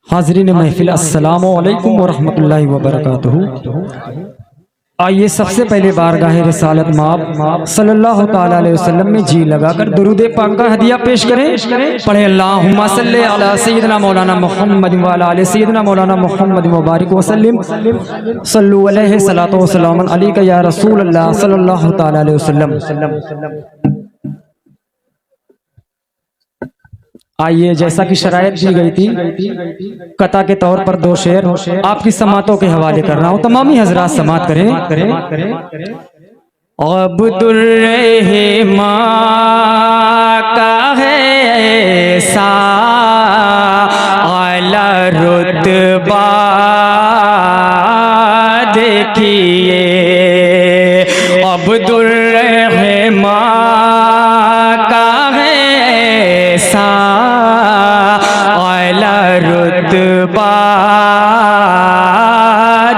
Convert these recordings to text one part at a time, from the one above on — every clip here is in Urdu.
حاضرین محفل السلام علیکم ورحمۃ اللہ وبرکاتہ۔ آئیے سب سے پہلے بارگاہ رسالت مآب صلی اللہ تعالیٰ علیہ وسلم میں جی لگا کر درود پاک کا ہدیہ پیش کریں۔ پڑھیں اللہم صلی علی سیدنا مولانا محمد وعلی آل سیدنا مولانا محمد مبارک وسلم صلو علیہ صلاۃ و سلام علیک یا رسول اللہ صلی اللہ تعالیٰ علیہ وسلم۔ آئیے جیسا کہ شرائط دی گئی تھی قطع کے طور پر دو شعر آپ کی سماعتوں کے حوالے کر رہا ہوں، تمامی حضرات سماعت کریں۔ عبد الرحمن کا ہے ایسا اعلیٰ رتبہ دیکھیے، عبد الرحمن کا ہے ایسا اعلیٰ رتبہ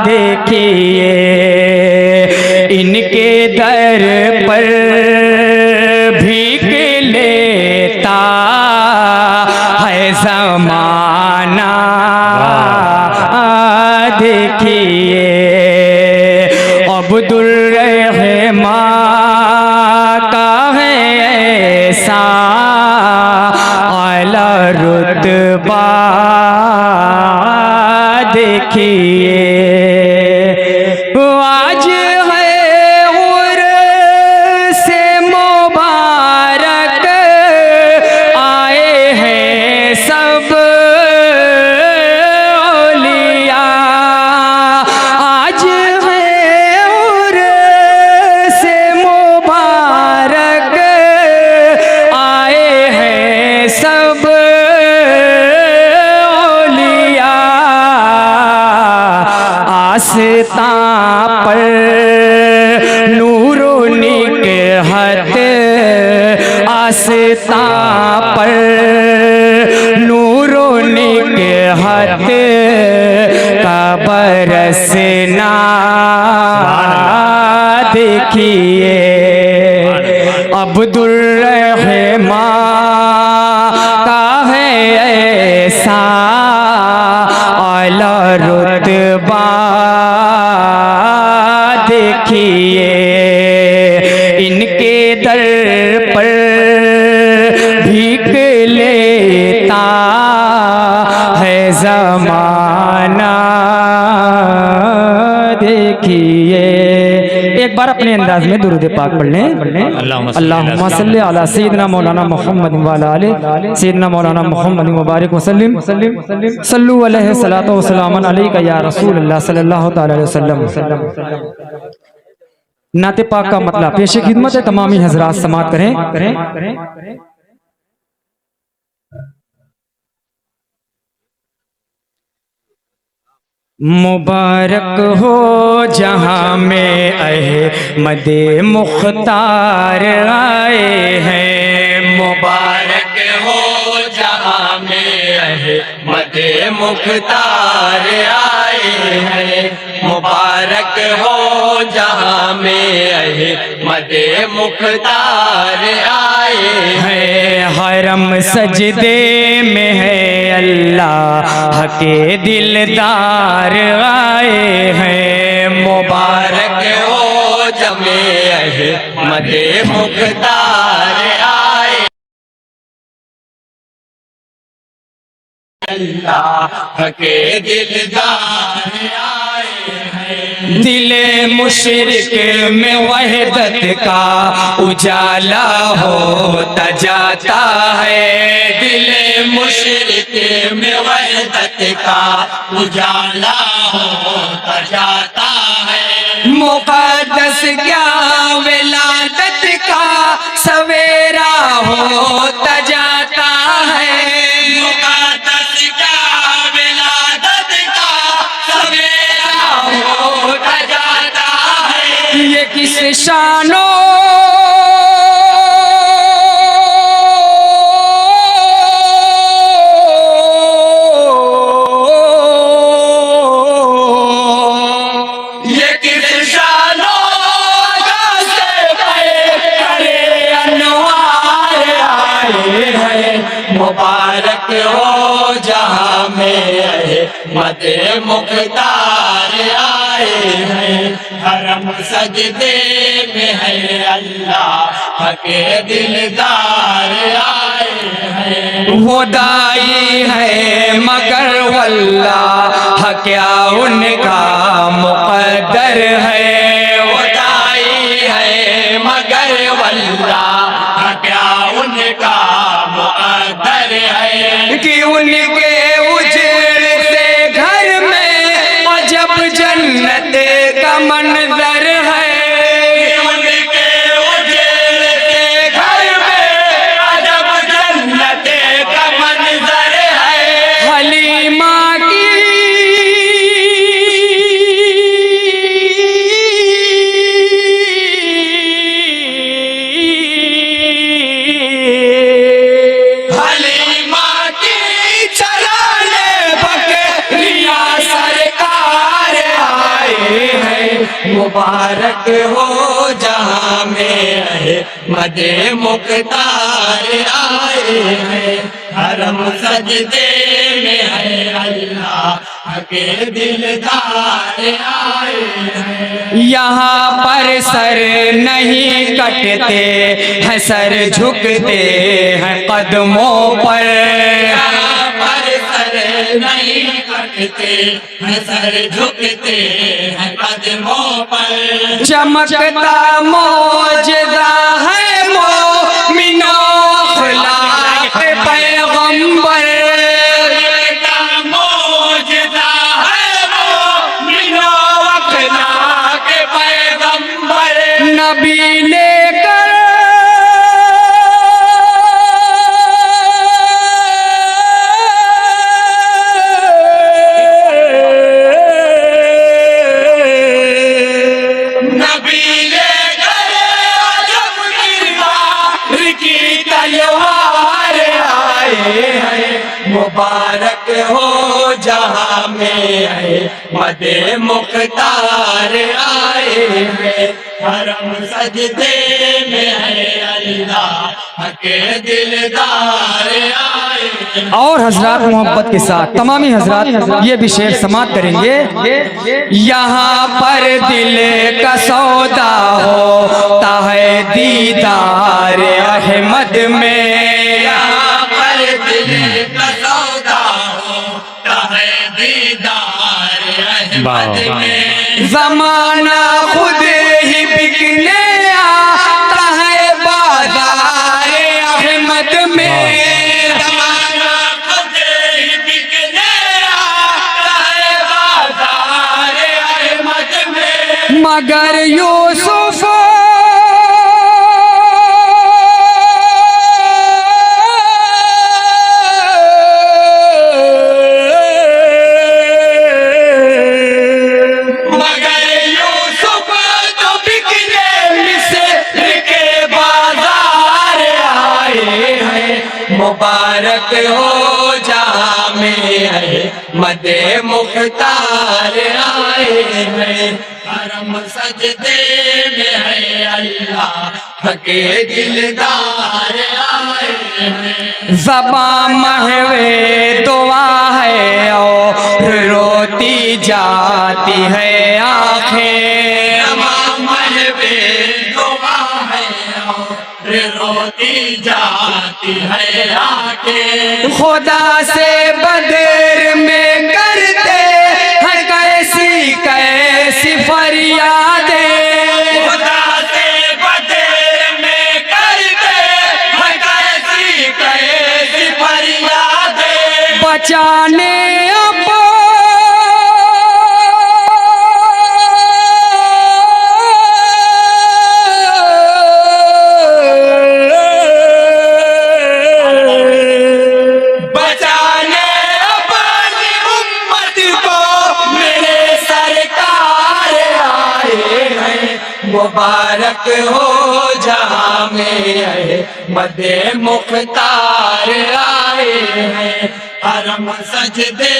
دیکھیے، ان کے در پر بھیک لیتا ہے زمانہ دیکھیے، عبد الرحمن کا ہے ایسا اعلیٰ رتبہ دیکھیے، آج ہے عرس مبارک آئے ہیں سب اولیاء، آج ہے عرس مبارک آئے ہیں سب اولیاء، آستاں پر نور و نکہت، آستاں پر نور و نکہت کا برسنا دیکھیے، عبد الرحمن کا ہے ایسا اعلیٰ رتبہ دیکھیے، ان کے در پر بھیک لیتا ہے زمانہ دیکھیے۔ ایک بار اپنے انداز میں درود پاک پڑھ لیں۔ اللہم صلی علی سیدنا مولانا محمد وعلی آل سیدنا مولانا محمد مبارک وسلم صلو علیہ صلاۃ و سلام علیک یا رسول اللہ صلی اللہ تعالی علیہ وسلم۔ نعت پاک کا مطلب پیش خدمت ہے، تمامی حضرات سماعت کریں۔ مبارک ہو جہاں میں احمد مختار آئے ہیں، مبارک ہو جہاں میں احمد مختار آئے ہیں، مبارک ہو جہاں میں احمد مختار آئے ہیں، حرم سجدے میں ہے اللہ کے دلدار آئے ہیں، مبارک ہو جہاں احمد مختار آئے، اللہ کے دلدار آئے ہیں، دل مشرق میں وحدت کا اجالا ہوتا جاتا ہے، دل مشرق میں وحدت کا اجالا ہوتا جاتا ہے، مقدس کیا ولادت کا سویرا ہوتا جاتا ہے، مقدس کیا ولادت کا سویرا ہوتا جاتا ہے، یہ کس شانوں یہ کس شانوں کا سے کرے انوار آئے ہیں مبارک ہو جہاں میں احمد مختار آئے ہیں حرم سجدے میں ہے اللہ کے دلدار آئے ہیں وہ دائی ہے مگر واللہ کیا ان کا مقدر ہے وہ دائی ہے مگر واللہ کیا ان کا مقدر ہے کہ ان کے اجڑ سے گھر میں عجب جنت کا منظر ہے ان کے اجڑ سے گھر میں عجب جنت کا منظر ہے حلیمہ حلیمہ کی چرانے بکریاں سرکار آئے ہیں مبارک ہو جہاں میں احمد مختار آئے ہیں حرم سجدے میں ہے اللہ کے دلدار آئے ہیں یہاں پر سر نہیں کٹتے ہیں سر جھکتے ہیں قدموں پر یہاں پر سر نہیں کٹتے ہیں سر جھکتے ہیں قدموں پر چمکتا معجزہ ہے مومنو اخلاق پیغمبر کا معجزہ ہے مومنو اخلاق پیغمبر نبی لے کر نبی لے گئے عجب گردار کی تلوار آئے ہیں مبارک ہو جہاں میں احمد مختار آئے ہیں حرم سجدے میں ہے اللہ کے دلدار آئے ہیں اور حضرات محبت کے ساتھ تمامی حضرات یہ بھی شعر سماعت کریں گے یہاں پر دل کا سودا ہوتا ہے دیدار احمد میں یہاں پر دل کا سودا ہوتا ہے دیدار احمد میں زمانہ خود ہی بکنے آتا ہے بازار احمد میں زمانہ خود ہی بکنے آتا ہے بازار احمد میں مگر یوسف مگر یوسف تو بکنے مصر کے بازار آئے ہیں مبارک ہو جہاں میں احمد مختار آئے ہیں حرم سجدے میں ہے اللہ کے دلدار آئے ہیں زباں محوے دعا ہے اور روتی جاتی ہے آنکھیں روتی جاتی ہے آنکھیں خدا سے بدر میں کرتے ہیں کیسی کیسی فریادیں خدا سے بدر میں کرتے ہیں کیسی کیسی فریادیں بچانے اب بچانے اپنی امت کو میرے سرکار آئے ہیں مبارک ہو جہاں میں احمد مختار آئے ہیں حرم سجدے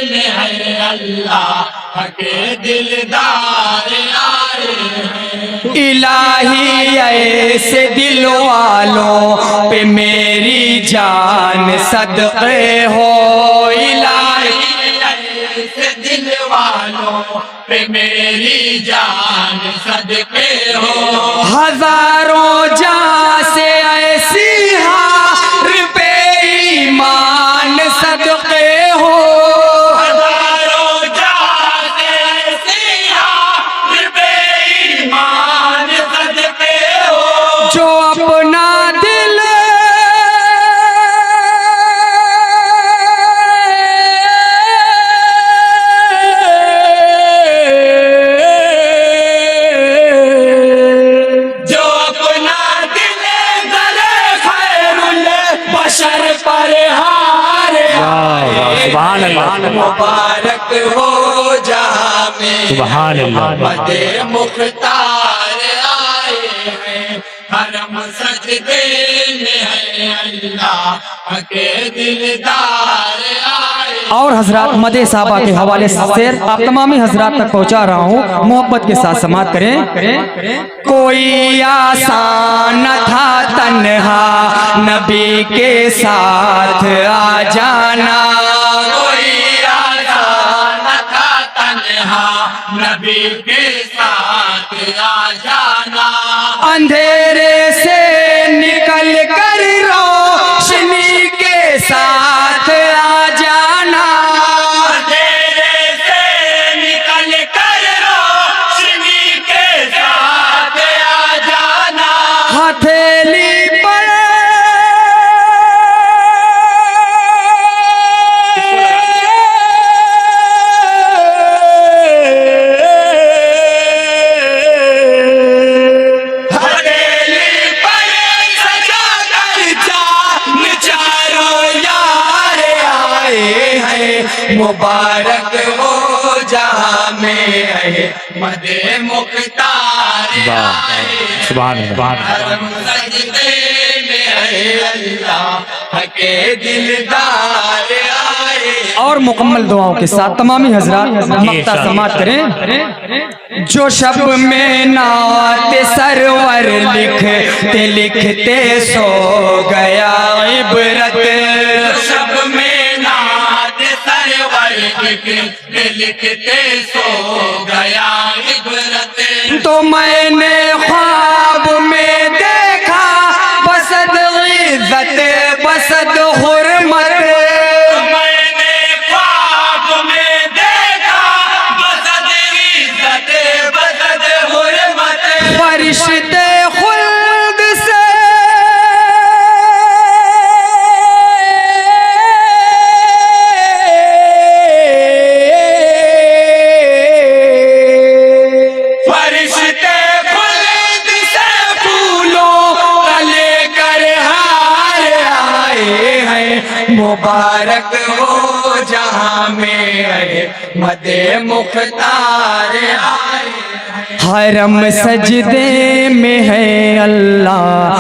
میں ہے اللہ کے دلدار آئے ہیں الہی ایسے دل والوں پہ میری جان صدقے ہو الہی ایسے دل والوں پہ میری جان صدقے ہو ہزاروں جان سے ایسی ہار پہ ایمان صدقے ہو ہزاروں جان سے ایسی ہار پہ ایمان صدقے ہو جو اپنا دل سبحان اللہ مبارک ہو جہاں میں سبحان اللہ مد مختار آئے ہیں حرم سجدے میں ہے اللہ کے دلدار آئے اور حضرات مدح صحابہ کے حوالے سے آپ تمامی حضرات تک پہنچا رہا ہوں، محبت کے ساتھ سماعت کریں۔ کوئی آسان نہ تھا تنہا نبی کے ساتھ آ جانا کوئی آسان نہ تھا تنہا نبی کے ساتھ آ جانا اندھیرے سے نکل کر روشنی کے ساتھ آ جانا اندھیرے سے نکل کر روشنی کے ساتھ آ جانا ہتھیلی پر مبارک ہو جہاں میں ہے مد مختار آئے سبحان اللہ حرم سجدے میں ہے اللہ کے دلدار آئے اور مکمل دعاؤں کے ساتھ تمامی حضرات مقطع سماعت کریں۔ جو شب میں نعت سرور لکھتے لکھتے سو گیا عبرت شب میں نعت سرور لکھتے لکھتے سو گیا عبرت تو میں نے خواب میں دیکھا بسد عزت بسد حرمت میں نے خواب میں دیکھا بسد عزت بسد حرمت فرشتے خلد سے فرشتے خلد سے پھولوں کا لے کر ہار آئے ہیں مبارک ہو جہاں میں ہے مد مختار آئے حرم سجدے میں ہے اللہ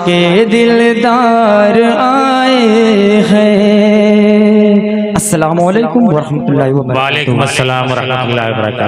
کے دلدار آئے ہیں۔ السلام علیکم ورحمۃ اللہ وبرکاتہ۔ وعلیکم السلام ورحمۃ اللہ وبرکاتہ۔